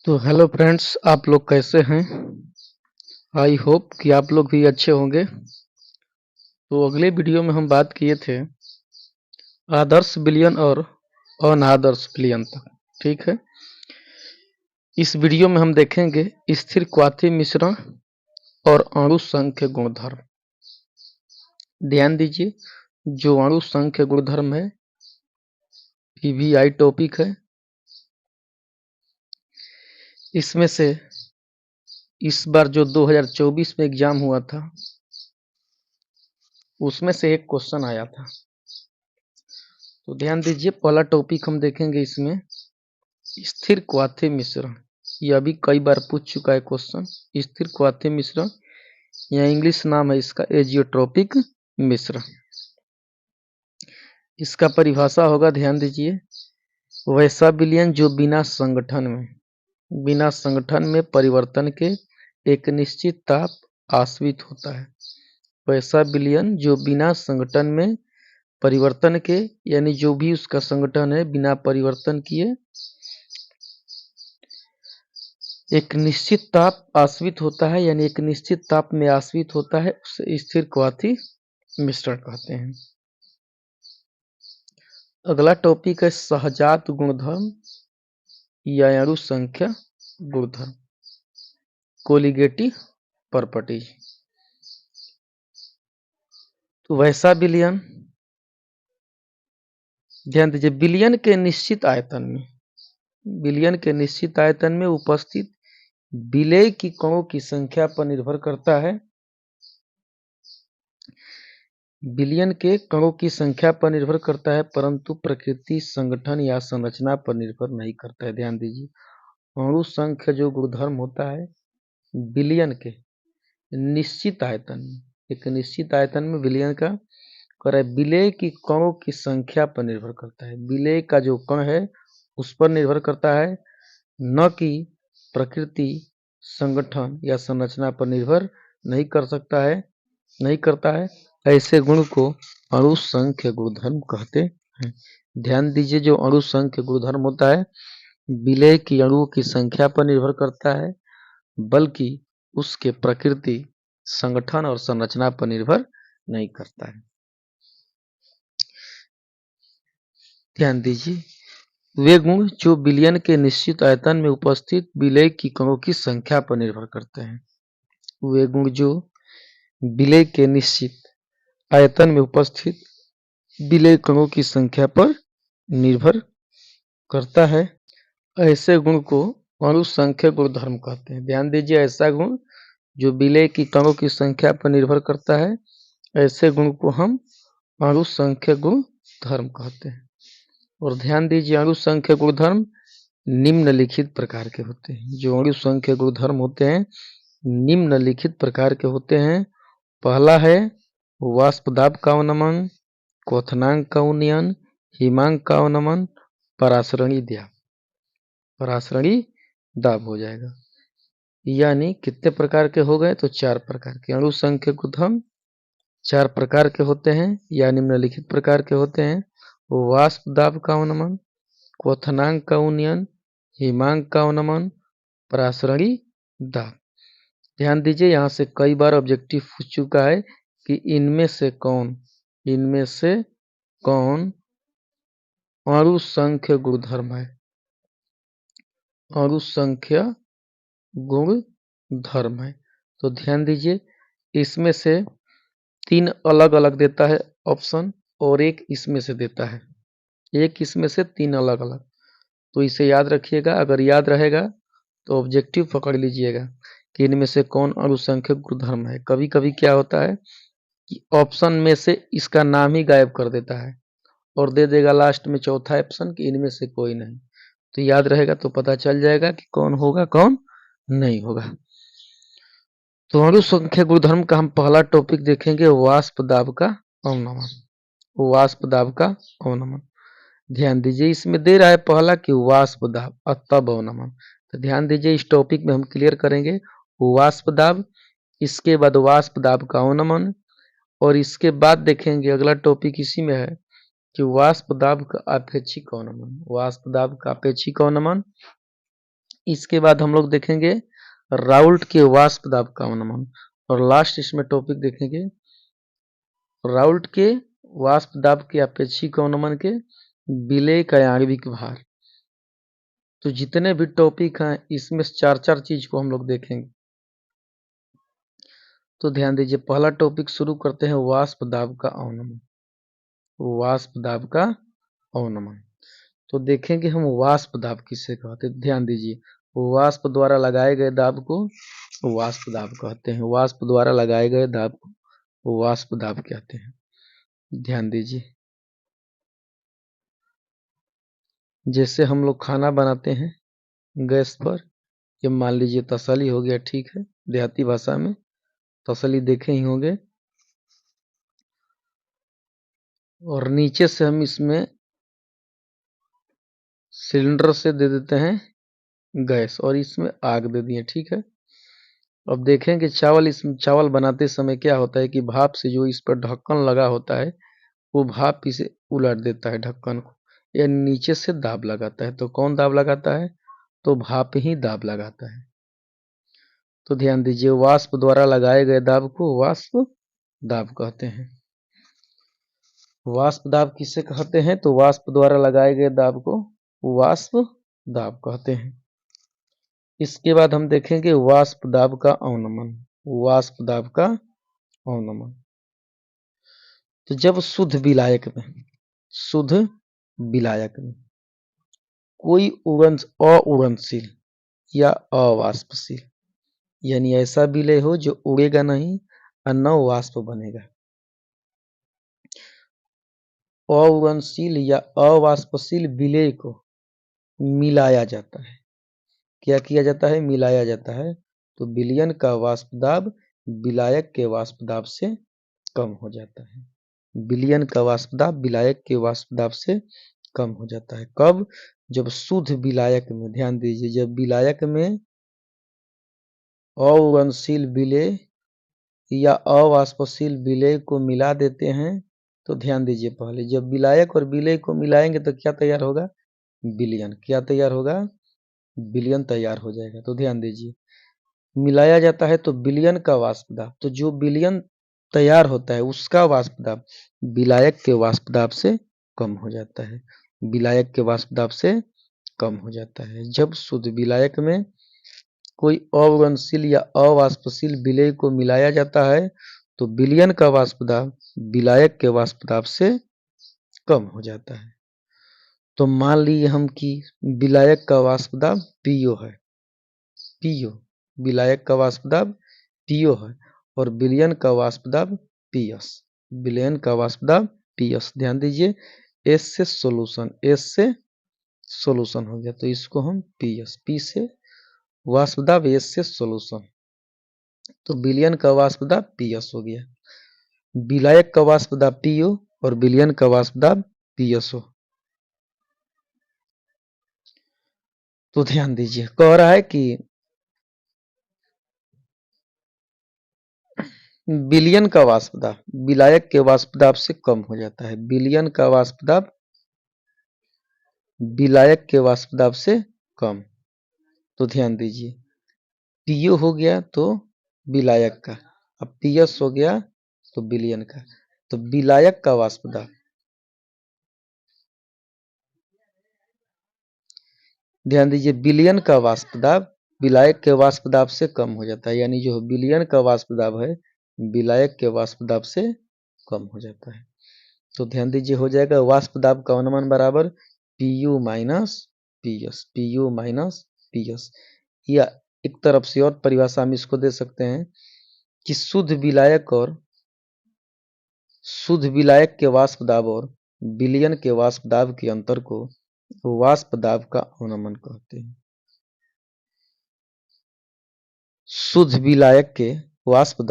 तो hello friends, आप लोग कैसे हैं? आई होप कि आप लोग भी अच्छे होंगे। तो अगले वीडियो में हम बात किए थे आदर्श विलयन और अनादर्श विलयन तक। ठीक है। इस वीडियो में हम देखेंगे स्थिर क्वाथी मिश्रण और अणु संख्य गुणधर्म। ध्यान दीजिए, जो अणु संख्य गुणधर्म है पीवीआई टॉपिक है। इसमें से इस बार जो 2024 में एग्जाम हुआ था उसमें से एक क्वेश्चन आया था। तो ध्यान दीजिए, पहला टॉपिक हम देखेंगे इसमें स्थिर क्वाथी मिश्रण। यह भी कई बार पूछ चुका है क्वेश्चन। स्थिर क्वाथी मिश्रण या इंग्लिश नाम है इसका एजियोट्रोपिक मिश्रण। इसका परिभाषा होगा, ध्यान दीजिए, वैसा विलयन जो बिना संगठन में परिवर्तन के एक निश्चित ताप आश्रित होता है। वैसा विलयन जो बिना संगठन में परिवर्तन के, यानी जो भी उसका संगठन है बिना परिवर्तन किए एक निश्चित ताप आश्रित होता है, यानी एक निश्चित ताप में आश्रित होता है, उसे स्थिर क्वाथी मिश्रण कहते हैं। अगला टॉपिक है सहजात गुणधर्म या अणु संख्या गुणधर्म, कोलिगेटिव प्रॉपर्टीज। तो वैसा विलयन, ध्यान दीजिए, विलयन के निश्चित आयतन में उपस्थित विलेय की कणों की संख्या पर निर्भर करता है। विलयन के कणों की संख्या पर निर्भर करता है, परंतु प्रकृति, संगठन या संरचना पर निर्भर नहीं करता है। ध्यान दीजिए, अणु संख्य जो गुणधर्म होता है विलयन के निश्चित आयतन में, एक निश्चित आयतन में विलयन का कर विलेय की कणों की संख्या पर निर्भर करता है। विलेय का जो कण है उस पर निर्भर करता है, न कि प्रकृति, संगठन या संरचना पर निर्भर नहीं करता है। ऐसे गुण को अणु संख्य गुणधर्म कहते हैं। ध्यान दीजिए, जो अणु संख्य गुणधर्म होता है विलेय की अणुओं की संख्या पर निर्भर करता है, बल्कि उसके प्रकृति, संगठन और संरचना पर निर्भर नहीं करता है। ध्यान दीजिए, वे गुण जो विलयन के निश्चित आयतन में उपस्थित विलेय की कणों की संख्या पर निर्भर करते हैं। वे गुण जो विलेय के निश्चित आयतन में उपस्थित विलेय कणों की संख्या पर निर्भर करता है, ऐसे गुण को अणु संख्य गुणधर्म कहते हैं। ध्यान दीजिए, ऐसा गुण जो विलेय की कणों की संख्या पर निर्भर करता है, ऐसे गुण को हम अणु संख्य गुणधर्म कहते हैं। और ध्यान दीजिए, अणु संख्य गुणधर्म निम्नलिखित प्रकार के होते हैं। जो अणु संख्य गुणधर्म होते हैं निम्नलिखित प्रकार के होते हैं। पहला है वाष्प दाब का अवनमन, क्वथनांक का उन्नयन, हिमांक का अवनमन, परासरणी दाब हो जाएगा। यानी कितने प्रकार के हो गए? तो 4 प्रकार के। अणु संख्य गुणधर्म 4 प्रकार के होते हैं या निम्नलिखित प्रकार के होते हैं। वाष्प दाब का अवनमन, क्वथनांक का उन्नयन, हिमांक का अवनमन, परासरणी दाब। ध्यान दीजिए, यहाँ से कई बार ऑब्जेक्टिव पूछ चुका है कि इनमें से कौन अणु संख्य गुणधर्म है। अणु संख्य गुणधर्म है। तो ध्यान दीजिए, इसमें से 3 अलग अलग देता है ऑप्शन और एक इसमें से देता है, एक इसमें से 3 अलग अलग। तो इसे याद रखिएगा। अगर याद रहेगा तो ऑब्जेक्टिव पकड़ लीजिएगा कि इनमें से कौन अणु संख्य गुणधर्म है। कभी कभी क्या होता है कि ऑप्शन में से इसका नाम ही गायब कर देता है और दे देगा लास्ट में चौथा ऑप्शन कि इनमें से कोई नहीं। तो याद रहेगा तो पता चल जाएगा कि कौन होगा कौन नहीं होगा। तो अणु संख्या गुणधर्म का हम पहला टॉपिक देखेंगे, वाष्प दाब का अवनमन। वाष्प दाब का अवनमन, ध्यान दीजिए, इसमें दे रहा है पहला कि वाष्प दाब तब अवनमन। तो ध्यान दीजिए, इस टॉपिक में हम क्लियर करेंगे वाष्प दाब, इसके बाद वाष्प दाब का अवनमन, और इसके बाद देखेंगे अगला टॉपिक इसी में है कि वाष्प दाब का अपेक्षिक अवनमन। वाष्प दाब का अपेक्षिक अवनमन, इसके बाद हम लोग देखेंगे राउल्ट के वाष्प दाब का अनुमान, और लास्ट इसमें टॉपिक देखेंगे राउल्ट के वाष्प दाब के अपेक्षिक अनुमान के विलेय का आणविक भार। तो जितने भी टॉपिक हैं इसमें 4-4 चीज को हम लोग देखेंगे। तो ध्यान दीजिए, पहला टॉपिक शुरू करते हैं वाष्प दाब का अनुमान। वाष्प दाब का अनुमान तो देखेंगे हम वाष्प दाब किसे कहते हैं। ध्यान दीजिए, वाष्प द्वारा लगाए गए दाब को वाष्प दाब कहते हैं। वाष्प द्वारा लगाए गए दाब को वाष्प दाब कहते हैं। ध्यान दीजिए, जैसे हम लोग खाना बनाते हैं गैस पर, ये मान लीजिए तसली हो गया, ठीक है, देहाती भाषा में तसली देखे ही होंगे, और नीचे से हम इसमें सिलेंडर से दे देते हैं गैस और इसमें आग दे दिए, ठीक है। अब देखेंगे चावल बनाते समय क्या होता है कि भाप से जो इस पर ढक्कन लगा होता है वो भाप इसे उलट देता है ढक्कन को, या नीचे से दाब लगाता है। तो कौन दाब लगाता है? तो भाप ही दाब लगाता है। तो ध्यान दीजिए, वाष्प द्वारा लगाए गए दाब को वाष्प दाब कहते हैं। वाष्प दाब किसे कहते हैं? तो वाष्प द्वारा लगाए गए दाब को वाष्प दाब कहते हैं। इसके बाद हम देखेंगे वाष्प दाब का अवनमन। वाष्प दाब का अवनमन तो जब शुद्ध विलायक में कोई अउड़नशील या अवाष्पशील, यानी ऐसा विलय हो जो उड़ेगा नहीं और न वाष्प बनेगा। अउड़नशील या अवाष्पशील विलय को मिलाया जाता है। क्या किया जाता है? मिलाया जाता है। तो विलयन का वाष्प दाब विलायक के वाष्प दाब से कम हो जाता है। विलयन का वाष्प दाब विलायक के वाष्प दाब से कम हो जाता है। कब? जब शुद्ध विलायक में, ध्यान दीजिए, जब विलायक में अउड़नशील विलय या अवाष्पशील विलय को मिला देते हैं। तो ध्यान दीजिए, पहले जब विलायक और विलय को मिलाएंगे तो क्या तैयार होगा? विलयन। क्या तैयार होगा? विलयन तैयार हो जाएगा। तो ध्यान दीजिए, मिलाया जाता है तो विलयन का वाष्प दाब, तो जो विलयन तैयार होता है उसका वाष्प दाब विलायक के वाष्प दाब से कम हो जाता है। विलायक के वाष्प दाब से कम हो जाता है। जब शुद्ध विलायक में कोई अउड़नशील या अवाष्पशील विलय को मिलाया जाता है तो विलयन का वाष्प दाब विलायक के वाष्प दाब से कम हो जाता है। तो मान लिए हम कि विलायक का वाष्प दाब पीओ है, पीओ विलायक का वाष्प दाब पीओ है, और विलयन का वाष्प दाब पीएस, विलयन का वाष्प दाब पीएस। ध्यान दीजिए, एस से सोल्यूशन हो गया, तो इसको हम पीएस, पी से वाष्प दाब, एस से सोल्यूशन, तो विलयन का वाष्प दाब पीएस हो गया। विलायक का वाष्प दाब पीओ और विलयन का वाष्प दाब पीएसओ। तो ध्यान दीजिए, कह रहा है कि विलयन का वाष्प दाब विलायक के वाष्प दाब से कम हो जाता है। विलयन का वाष्प दाब विलायक के वाष्प दाब से कम। तो ध्यान दीजिए, पीओ हो गया तो विलायक का, अब पीएस हो गया तो विलयन का। तो विलायक का वाष्प दाब, ध्यान दीजिए, विलयन का वाष्प दाब विलायक के वाष्प दाब से कम हो जाता है, यानी जो विलयन का वाष्प दाब है विलायक के वाष्प दाब से कम हो जाता है। तो ध्यान दीजिए, हो जाएगा वाष्प दाब का अनुमान बराबर PU minus PS, PU minus PS. या एक तरफ से और परिभाषा हम इसको दे सकते हैं कि शुद्ध विलायक के वाष्प दाब और विलयन के वाष्प दाब के अंतर को वाष्प दाब का अनुमान कहते हैं। शुद्ध विलायक के वाष्प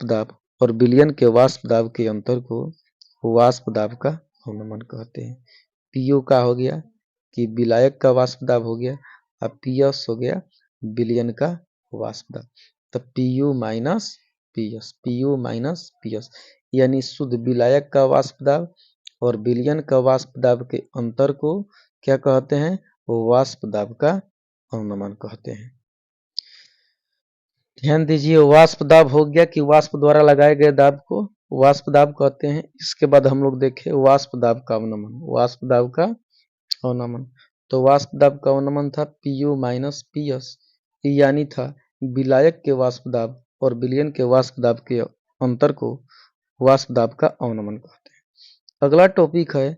दाब और विलयन के वाष्प दाब के अंतर को वाष्प दाब का अनुमान कहते हैं। पीओ का हो गया कि विलायक का वाष्प दाब हो गया, अब पीएस हो गया विलयन का वाष्प दाब। तो पीयू माइनस पीएस, यानी शुद्ध विलायक का वाष्प दाब और विलयन का वाष्प दाब के अंतर को क्या कहते हैं? वाष्प दाब का अवनमन कहते हैं। ध्यान दीजिए, वाष्प दाब हो गया कि वाष्प द्वारा लगाए गए दाब को वाष्प दाब कहते हैं। इसके बाद हम लोग देखें वाष्प दाब का अवनमन। वाष्प दाब का अवनमन, तो वाष्प दाब का अवनमन था Pu माइनस Ps, यानी था विलायक के वाष्प दाब और विलयन के वाष्प दाब के अंतर को वाष्प दाब का अवनमन कहते हैं। अगला टॉपिक है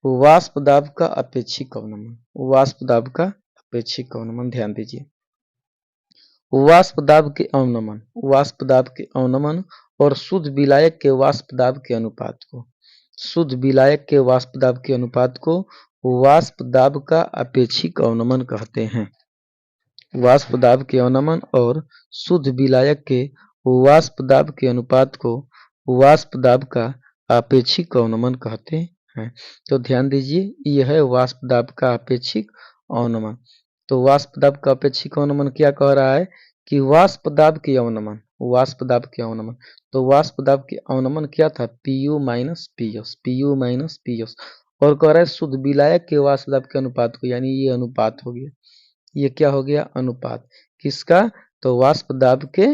वाष्प दाब का अपेक्षिक अवनमन। वाष्प दाब का अपेक्षिक अवनमन, ध्यान दीजिए, वाष्प दाब के अवनमन, वाष्प दाब के अवनमन और शुद्ध विलायक के वाष्प दाब के अनुपात को, शुद्ध विलायक के वाष्प दाब के अनुपात को वाष्प दाब का अपेक्षिक अवनमन कहते हैं। वाष्प दाब के अवनमन और शुद्ध विलायक के वाष्प दाब के अनुपात को वाष्प दाब का अपेक्षिक अवनमन कहते हैं। तो ध्यान दीजिए, यह है वाष्प दाब का अपेक्षिक अवनमन। तो वाष्प दाब का अपेक्षिक अवनमन क्या कह रहा है कि वाष्प दाब के अवनमन, वाष्प दाब के अवनमन, तो वाष्प दाब के अवनमन क्या था Pu minus Ps, Pu minus Ps, और कह रहा है शुद्ध विलायक के वाष्प दाब के अनुपात को, यानी ये अनुपात हो गया, ये क्या हो गया अनुपात किसका, तो वाष्प दाब के,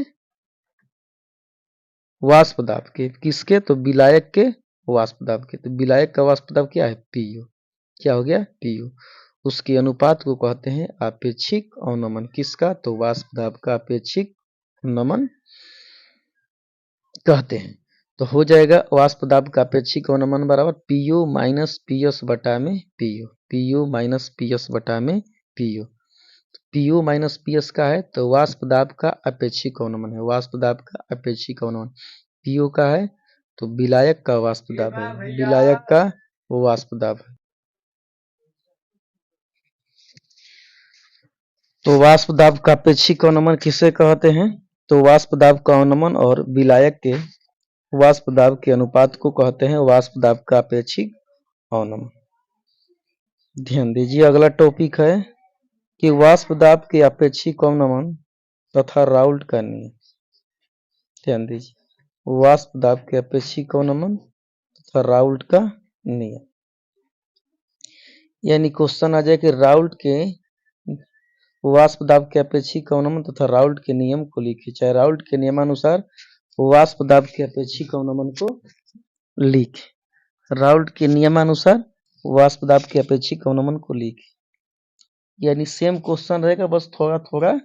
वाष्प दाब के किसके, तो विलायक के वाष्प दाब के। तो विलायक का वाष्प दाब क्या है Pu, क्या हो गया Pu, उसके अनुपात को कहते हैं अपेक्षिक अवनमन। किसका, तो वाष्प दाब का अपेक्षिक अवनमन कहते हैं। तो हो जाएगा वाष्प दाब का अपेक्षिक अवनमन बराबर Pu माइनस Ps बटा में Pu, Pu माइनस Ps बटा में Pu। Pu माइनस Ps का है तो वाष्प दाब का अपेक्षिक अवनमन है, वाष्प दाब का अपेक्षिक अवनमन Pu का है तो विलायक का वाष्प दाब है, विलायक का वाष्प दाब है। तो वाष्प दाब का अपेक्षिक अवनमन किसे कहते हैं, तो वाष्प दाब का अवनमन और विलायक के वाष्प दाब के अनुपात को कहते हैं वाष्प दाब का अपेक्षिक अवनमन। ध्यान दीजिए, अगला टॉपिक है कि वाष्प दाब के अपेक्षिक अवनमन तथा राउल्ट का नियम। ध्यान दीजिए, वाष्प दाब के अपेक्षिक अवनमन तथा राउल्ट का नियम, यानी क्वेश्चन आ जाए कि राउल्ट के वाष्प दाब के अपेक्षिक अवनमन तथा राउल्ट के नियम को लिखिए, चाहे राउल्ट के नियमानुसार वाष्प दाब के अपेक्षिक अवनमन को लिखे, राउल्ट के नियमानुसार वाष्प दाब के अपेक्षिक अवनमन को लिखे, यानी सेम क्वेश्चन रहेगा, बस थोड़ा थोड़ा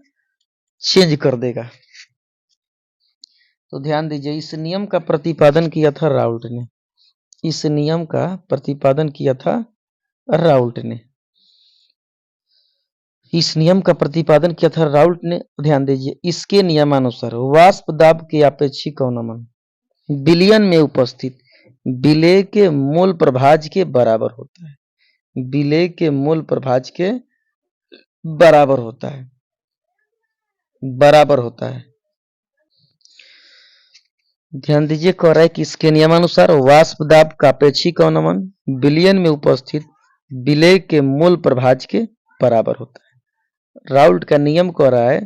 चेंज कर देगा। तो ध्यान दीजिए, इस नियम का प्रतिपादन किया था राउल्ट ने, इस नियम का प्रतिपादन किया था राउल्ट ने, इस नियम का प्रतिपादन किया था राउल्ट ने। ध्यान दीजिए, इसके नियमानुसार वाष्प दाब के अपेक्षिक अवनमन विलयन में उपस्थित विलेय के मूल प्रभाज के बराबर होता है, विलेय के मूल प्रभाज के बराबर होता है, बराबर होता है। ध्यान दीजिए, कह रहा है कि इसके नियमानुसार वाष्प दाब का अपेक्षिक अवनमन विलयन में उपस्थित विलेय के मूल प्रभाज के बराबर होता है। राउल्ट का नियम कह रहा है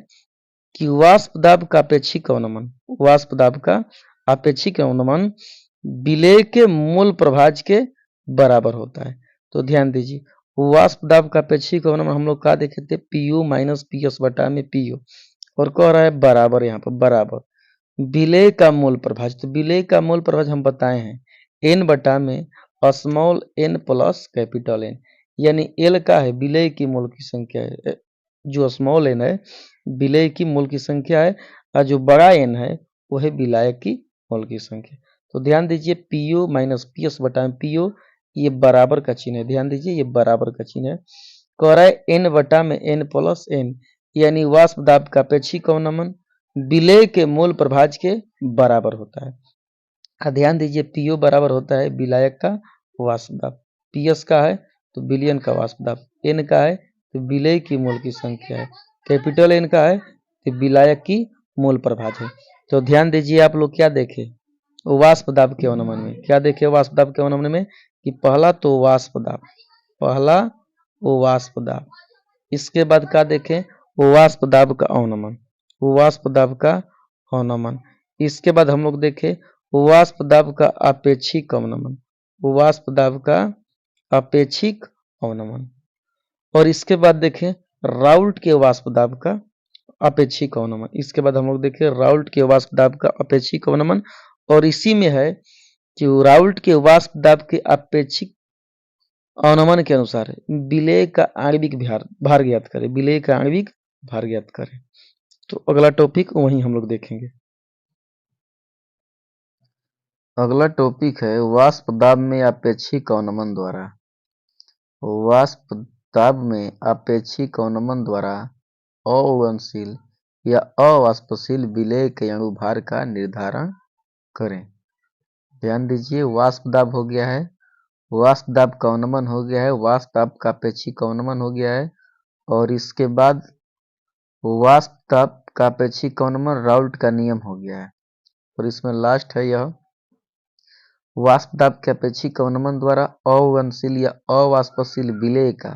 कि वाष्प दाब का अपेक्षिक अवनमन, वाष्प दाब का अपेक्षिक अवनमन विलेय के मूल प्रभाज के बराबर होता है। तो ध्यान दीजिए, वाष्प दाब का अपेक्षिक अवनमन हम लोग क्या देखे थे Pu माइनस Ps बटा में Pu, और कह रहा है बराबर, यहाँ पर बराबर विलेय का मूल प्रभाज, तो विलेय का मूल प्रभाज हम बताए हैं n बटा में small n plus capital N, यानी L का है विलेय की मूल की संख्या है, जो स्मॉल n है विलेय की मूल की संख्या है, और जो बड़ा n है वो है विलायक की मूल की संख्या। तो ध्यान दीजिए Pu माइनस Ps बटा में Pu, ये बराबर का चिन्ह है, ध्यान दीजिए ये बराबर का चिन्ह है। कह रहा है n बटा में n प्लस n, यानी वाष्प दाब का अपेक्षिक अवनमन विलेय के मूल प्रभाज के बराबर होता है। ध्यान दीजिए Pu बराबर होता है विलायक का वाष्प दाब, Ps का है तो विलयन का वाष्प दाब, n का है तो विलेय की मूल की संख्या है, कैपिटल N का है तो विलायक की मूल प्रभाज है। तो ध्यान दीजिए, आप लोग क्या देखे वाष्प दाब के अवनमन में, क्या देखे वाष्प दाब के अवनमन में कि पहला तो वाष्प दाब, पहला वो वाष्प दाब, इसके बाद क्या देखें वाष्प दाब का अवनमन, वाष्प दाब का अवनमन, इसके बाद हम लोग देखें वाष्प दाब का अपेक्षिक अवनमन, वाष्प दाब का अपेक्षिक अवनमन। और इसके बाद देखें राउल्ट के वाष्प दाब का अपेक्षिक अवनमन। इसके बाद हम लोग देखें राउल्ट के वाष्प दाब का अपेक्षिक अवनमन, और इसी में है कि राउल्ट के वाष्प दाब के अपेक्षिक अवनमन के अनुसार विलेय का आणविक भार ज्ञात करें। विलेय का आणविक भार ज्ञात करें। तो अगला टॉपिक वहीं हम लोग देखेंगे। अगला टॉपिक है वाष्प दाब में अपेक्षिक अवनमन द्वारा। वाष्प दाब में अपेक्षिक अवनमन द्वारा अवनशील या अवाष्पशील विलेय के अणुभार का निर्धारण करें। ध्यान दीजिए, वाष्प दाब हो गया है, वाष्प दाब का अवनमन हो गया है, वाष्प दाब का अपेक्षिक अवनमन हो गया है, और इसके बाद वाष्प दाब का अपेक्षिक अवनमन राउल्ट का नियम हो गया है, और इसमें लास्ट है यह वाष्प दाब के अपेक्षिक अवनमन द्वारा अवनशील या अवाष्पशील विलेय का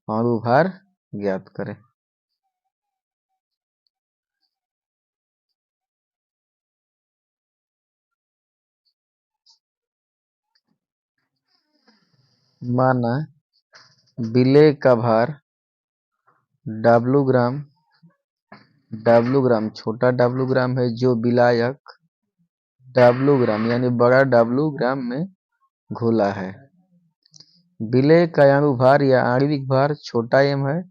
अणुभार ज्ञात करें। माना विलेय का भार W ग्राम छोटा W ग्राम है, जो विलायक W ग्राम यानी बड़ा W ग्राम में घोला है। विलेय का अणुभार या आणविक भार छोटा m है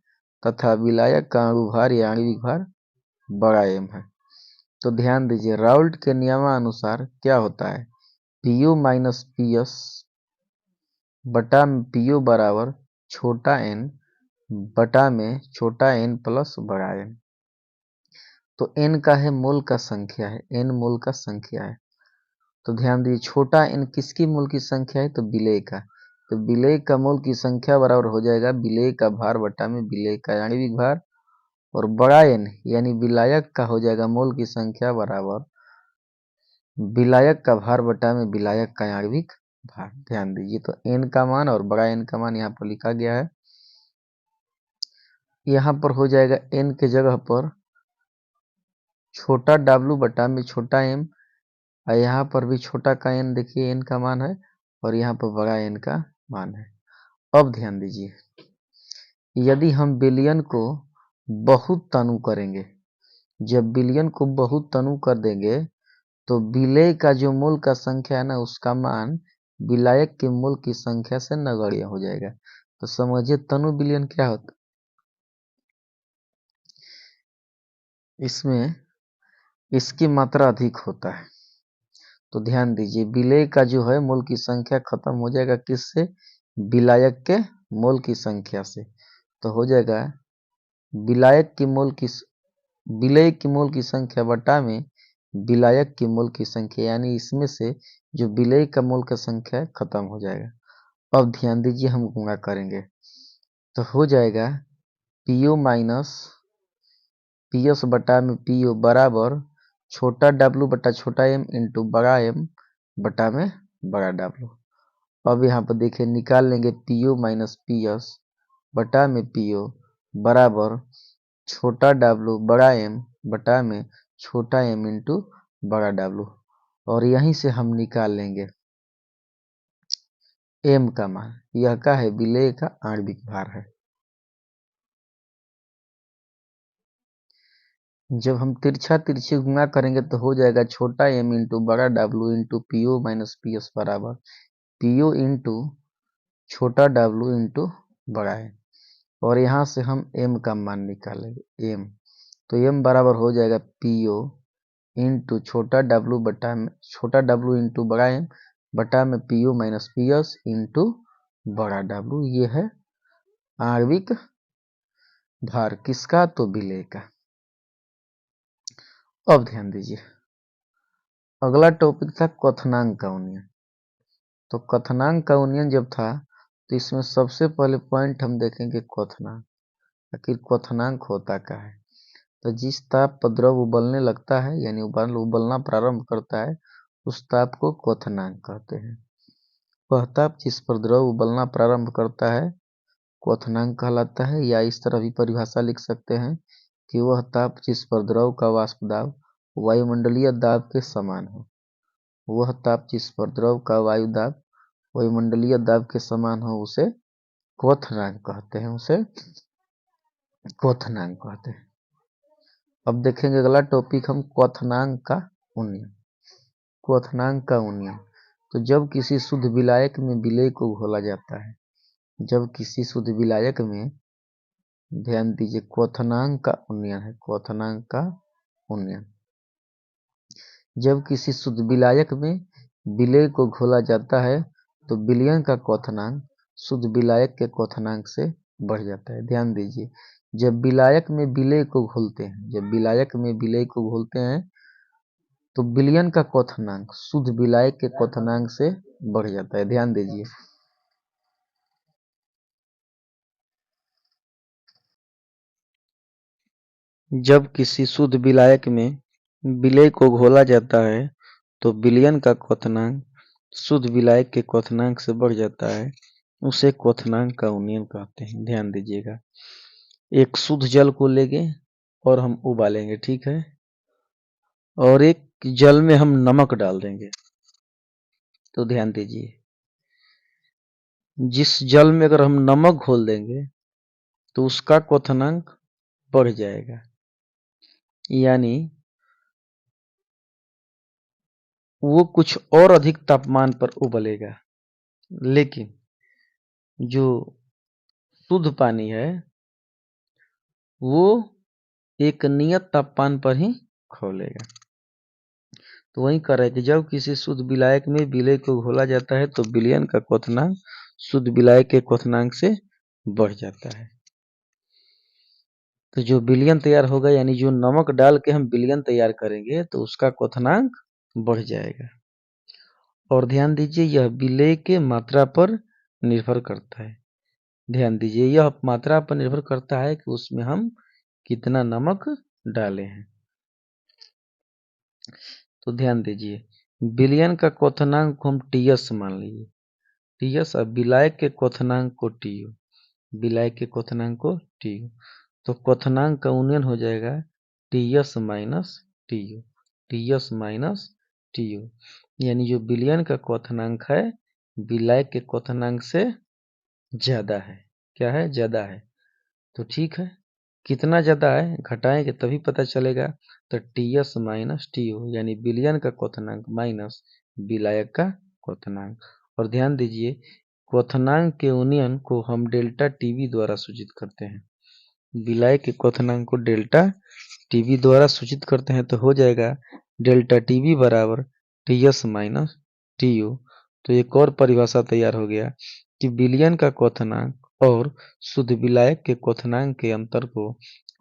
तथा विलायक का अणुभार या आणविक भार बड़ा M है। तो ध्यान दीजिए, राउल्ट के नियमानुसार क्या होता है, Pu माइनस Ps बटा Pu बराबर छोटा n बटा में छोटा n प्लस बड़ा n। तो n का है मोल का संख्या है, n मोल का संख्या है। तो ध्यान दीजिए, छोटा n किसकी मोल की संख्या है, तो विलेय का। तो विलेय का मोल की संख्या बराबर हो जाएगा विलेय का भार बटा में विलेय का आणविक भार, और बड़ा n यानी विलायक का हो जाएगा मोल की संख्या बराबर विलायक का भार बटा में विलायक का आणविक भार। ध्यान दीजिए, तो n का मान और बड़ा n का मान यहाँ पर लिखा गया है। यहाँ पर हो जाएगा n के जगह पर छोटा W बटा में छोटा m, और यहाँ पर भी छोटा का n देखिए n का मान है, और यहाँ पर बड़ा n का मान है। अब ध्यान दीजिए, यदि हम विलयन को बहुत तनु करेंगे, जब विलयन को बहुत तनु कर देंगे तो विलेय का जो मोल का संख्या है ना, उसका मान विलायक के मोल की संख्या से नगण्य हो जाएगा। तो समझिए तनु विलयन क्या होता है। इसमें इसकी मात्रा अधिक होता है। तो ध्यान दीजिए, विलेय का जो है मोल की संख्या खत्म हो जाएगा किससे, विलायक के मोल की संख्या से। तो हो जाएगा विलायक की मोल की विलेय की मोल की संख्या बटा में विलायक की मोल की संख्या, यानी इसमें से जो विलेय का मोल का संख्या है खत्म हो जाएगा। अब ध्यान दीजिए, हम गुणा करेंगे तो हो जाएगा Pu माइनस Ps बटा में Pu बराबर छोटा W बटा छोटा m इंटू बड़ा M बटा में बड़ा W। अब यहाँ पर देखिए निकाल लेंगे Pu माइनस Ps बटा में Pu बराबर छोटा W बड़ा M बटा में छोटा m इंटू बड़ा W, और यहीं से हम निकाल लेंगे m का मान। यह का है, विलेय का आणविक भार है। जब हम तिरछा तिरछी गुणा करेंगे तो हो जाएगा छोटा m इंटू बड़ा W into Pu minus Ps बराबर Pu इंटू छोटा W इंटू बड़ा m, और यहाँ से हम m का मान निकालेंगे m। तो m बराबर हो जाएगा Pu इंटू छोटा W बटा में छोटा W इंटू बड़ा m बटा में Pu माइनस Ps इंटू बड़ा W। ये है आणविक भार किसका, तो विलेय का। अब ध्यान दीजिए, अगला टॉपिक था क्वथनांक का उन्नयन। तो क्वथनांक का उन्नयन जब था तो इसमें सबसे पहले पॉइंट हम देखेंगे क्वथनांक। आखिर क्वथनांक होता क्या है, तो जिस ताप पर द्रव उबलने लगता है यानी उबलना प्रारंभ करता है, उस ताप को क्वथनांक कहते हैं। वह ताप जिस पर द्रव उबलना प्रारंभ करता है क्वथनांक कहलाता है। या इस तरह भी परिभाषा लिख सकते हैं कि वह ताप जिस पर द्रव का वाष्प दाब वायुमंडलीय दाब के समान हो। वह ताप जिस पर द्रव का वायु दाब वायुमंडलीय दाब के समान हो, उसे क्वथनांक कहते हैं, उसे क्वथनांक कहते हैं। अब देखेंगे अगला टॉपिक हम क्वथनांक का उन्नयन। क्वथनांक का उन्नयन, तो जब किसी शुद्ध विलायक में विलेय को घोला जाता है, जब किसी शुद्ध विलायक में, ध्यान दीजिए, क्वथनांक का उन्नयन है, क्वथनांक का उन्नयन, जब किसी शुद्ध विलायक में विलेय को घोला जाता है तो विलयन का क्वथनांक शुद्ध विलायक के क्वथनांक से बढ़ जाता है। ध्यान दीजिए, जब विलायक में विलेय को घोलते हैं, जब विलायक में विलेय को घोलते हैं तो विलयन का क्वथनांक शुद्ध विलायक के क्वथनांक से बढ़ जाता है। ध्यान दीजिए, जब किसी शुद्ध विलायक में विलेय को घोला जाता है तो विलयन का क्वथनांक शुद्ध विलायक के क्वथनांक से बढ़ जाता है, उसे क्वथनांक का उन्नयन कहते हैं। ध्यान दीजिएगा, एक शुद्ध जल को लेंगे और हम उबालेंगे, ठीक है, और एक जल में हम नमक डाल देंगे, तो ध्यान दीजिए, जिस जल में अगर हम नमक घोल देंगे तो उसका क्वथनांक बढ़ जाएगा, यानी वो कुछ और अधिक तापमान पर उबलेगा। लेकिन जो शुद्ध पानी है वो एक नियत तापमान पर ही खौलेगा। तो वही कह रहा है कि जब किसी शुद्ध विलायक में विलेय को घोला जाता है तो विलयन का क्वथनांक शुद्ध विलायक के क्वथनांक से बढ़ जाता है। तो जो विलयन तैयार होगा, यानी जो नमक डाल के हम विलयन तैयार करेंगे तो उसका क्वथनांक बढ़ जाएगा। और ध्यान दीजिए, यह विलेय के मात्रा पर निर्भर करता है। ध्यान दीजिए, यह मात्रा पर निर्भर करता है कि उसमें हम कितना नमक डाले हैं। तो ध्यान दीजिए, विलयन का क्वथनांक को हम टीएस मान लीजिए, टीएस, और विलायक के क्वथनांक को टीयू, विलायक के क्वथनांक को टीयू, तो क्वथनांक का उन्नयन हो जाएगा TS minus TU, TS minus TU, यानी जो विलयन का क्वथनांक है विलायक के क्वथनांक से ज्यादा है। क्या है? ज्यादा है। तो ठीक है, कितना ज्यादा है घटाएंगे तभी पता चलेगा। तो टीएस माइनस टीयू, यानी विलयन का क्वथनांक माइनस विलायक का क्वथनांक। और ध्यान दीजिए, क्वथनांक के उन्नयन को हम डेल्टा टीवी द्वारा सूचित करते हैं। विलायक के क्वथनांक को डेल्टा टीवी द्वारा सूचित करते हैं, तो हो जाएगा डेल्टा टीवी बराबर टीएस माइनस टीयू। तो एक और परिभाषा तैयार हो गया कि विलयन का क्वथनांक और शुद्ध विलायक के क्वथनांक के अंतर को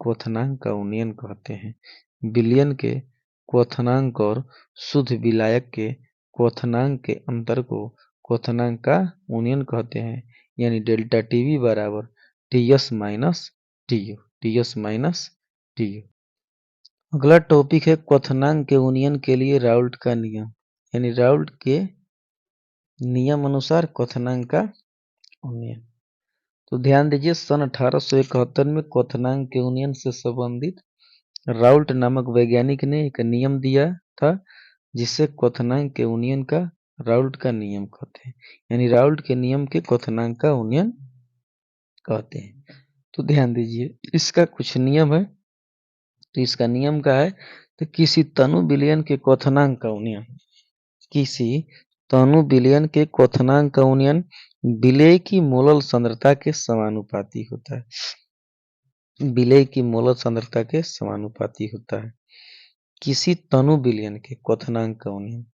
क्वथनांक का उन्नयन कहते हैं। विलयन के क्वथनांक और शुद्ध विलायक के क्वथनांक के अंतर को क्वथनांक का उन्नयन कहते हैं, यानी डेल्टा टीवी बराबर TS minus TU, TS minus TU. अगला टॉपिक है क्वथनांक के उन्नयन के लिए राउल्ट का नियम, यानी राउल्ट के नियम अनुसार क्वथनांक का उन्नयन। तो ध्यान दीजिए, सन 1871 में क्वथनांक के उन्नयन से संबंधित राउल्ट नामक वैज्ञानिक ने एक नियम दिया था, जिससे क्वथनांक के उन्नयन का राउल्ट का नियम कहते हैं, यानी राउल्ट के नियम के क्वथनांक का उन्नयन कहते हैं। तो ध्यान दीजिए, इसका कुछ नियम है। तो इसका नियम क्या है? तो किसी तनु विलयन के क्वथनांक का उन्नयन, किसी तनु विलयन के क्वथनांक का उन्नयन विलेय की मोलल सांद्रता के समानुपाती होता है। विलेय की मोलल सांद्रता के समानुपाती होता है। किसी तनु विलयन के क्वथनांक का उन्नयन,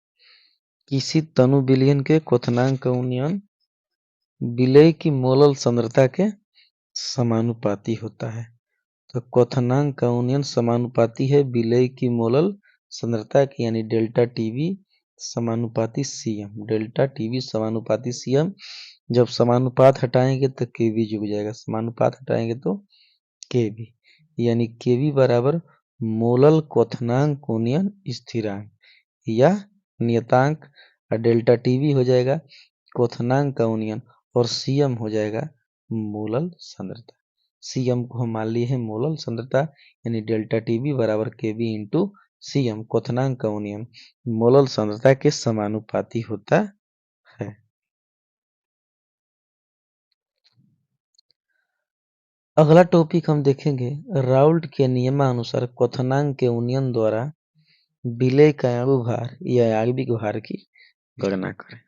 किसी तनु विलयन के क्वथनांक का उन्नयन विलेय की मोलल सांद्रता के समानुपाती होता है। तो क्वथनांक का उन्नयन समानुपाती है विलेय की मोलल सांद्रता की, यानी डेल्टा टीवी समानुपाती सीएम, डेल्टा टीवी समानुपाती सीएम। जब समानुपात हटाएंगे तो केवी जुड़ जाएगा, समानुपात हटाएंगे तो केवी, यानी केवी बराबर मोलल क्वथनांक उन्नयन स्थिरांक या नियतांक, और डेल्टा टीवी हो जाएगा क्वथनांक का उन्नयन, और सीएम हो जाएगा मोलल सांद्रता। सीएम को हम मान लिए हैं मोलल सांद्रता, यानी डेल्टा टीवी बराबर केवी इंटू सीएम, क्वथनांक का उन्नयन मोलल सांद्रता के समानुपाती होता है। अगला टॉपिक हम देखेंगे राउल्ट के नियमानुसार क्वथनांक के उन्नयन द्वारा विलेय का आणु भार या आणविक भार की गणना करें।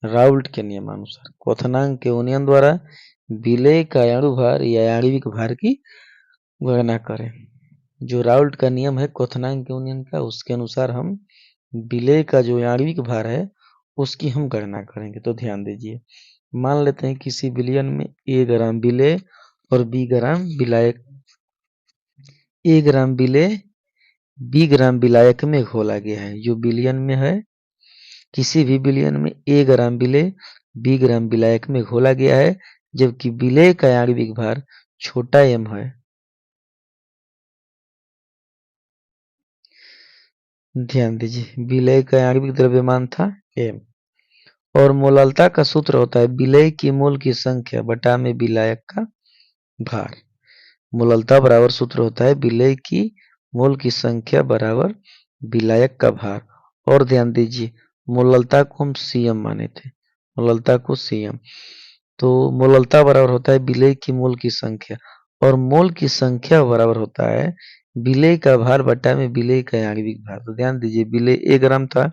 राउल्ट के नियमानुसार क्वथनांक के उन्नयन द्वारा विलेय का आणु भार या आणविक भार की गणना करें। जो राउल्ट का नियम है क्वथनांक के उन्नयन का, उसके अनुसार हम विलेय का जो आणविक भार है उसकी हम गणना करेंगे। तो ध्यान दीजिए, मान लेते हैं किसी विलयन में A ग्राम विलेय और B ग्राम विलायक, A ग्राम विलेय B ग्राम विलायक में घोला गया है। जो विलयन में है, किसी भी विलयन में A ग्राम विलेय B ग्राम विलायक में घोला गया है, जबकि विलेय का आणविक भार छोटा m है। ध्यान दीजिए, विलेय का आणविक द्रव्यमान था m और मोललता का सूत्र होता है विलेय की मोल की संख्या बटा में विलायक का भार। मोललता बराबर सूत्र होता है विलेय की मोल की संख्या बराबर विलायक का भार। और ध्यान दीजिए, मोललता को हम Cm माने थे, मोललता को Cm, तो मोललता बराबर होता है विलेय की मोल की संख्या और मोल की संख्या बराबर होता है विलेय का भार बटा में विलेय का आणविक भार। तो ध्यान दीजिए, विलेय 1 ग्राम था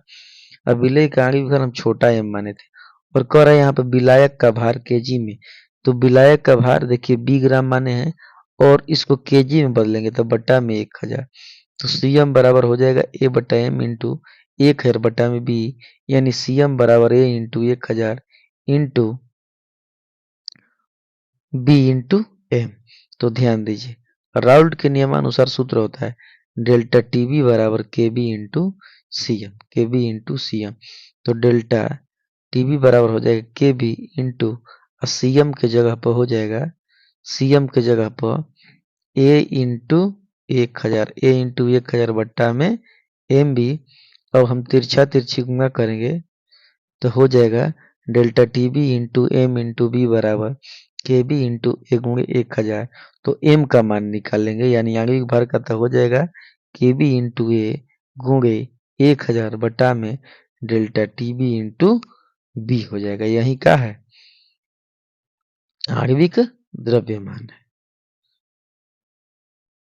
और विलेय का आणविक भार हम छोटा m माने थे और कह रहा है यहाँ पे विलायक का भार केजी में। तो विलायक का भार देखिए B ग्राम माने हैं और इसको केजी में बदलेंगे तो बटा में 1000। तो Cm बराबर हो जाएगा A बटा m इंटू 1000 बटा में B, यानी Cm बराबर A into 1000 into B into m। तो ध्यान दीजिए, राउल्ट के नियमानुसार सूत्र होता है डेल्टा टीबी बराबर केबी इंटू Cm, केबी इंटू Cm। तो डेल्टा टीबी बराबर हो जाएगा केबी इंटू Cm के जगह पर हो जाएगा, Cm के जगह पर A इंटू 1000, A इंटू 1000 बट्टा में एम बी। अब हम तिरछा तिरछी गुणा करेंगे तो हो जाएगा delta T B into M into B बराबर के बी इंटू ए गुणे 1000। तो एम का मान निकालेंगे, यानी आणविक भार का तो हो जाएगा के बी इंटू ए गुणे 1000 बटा में delta T B into B हो जाएगा। यही का है आणविक द्रव्यमान है।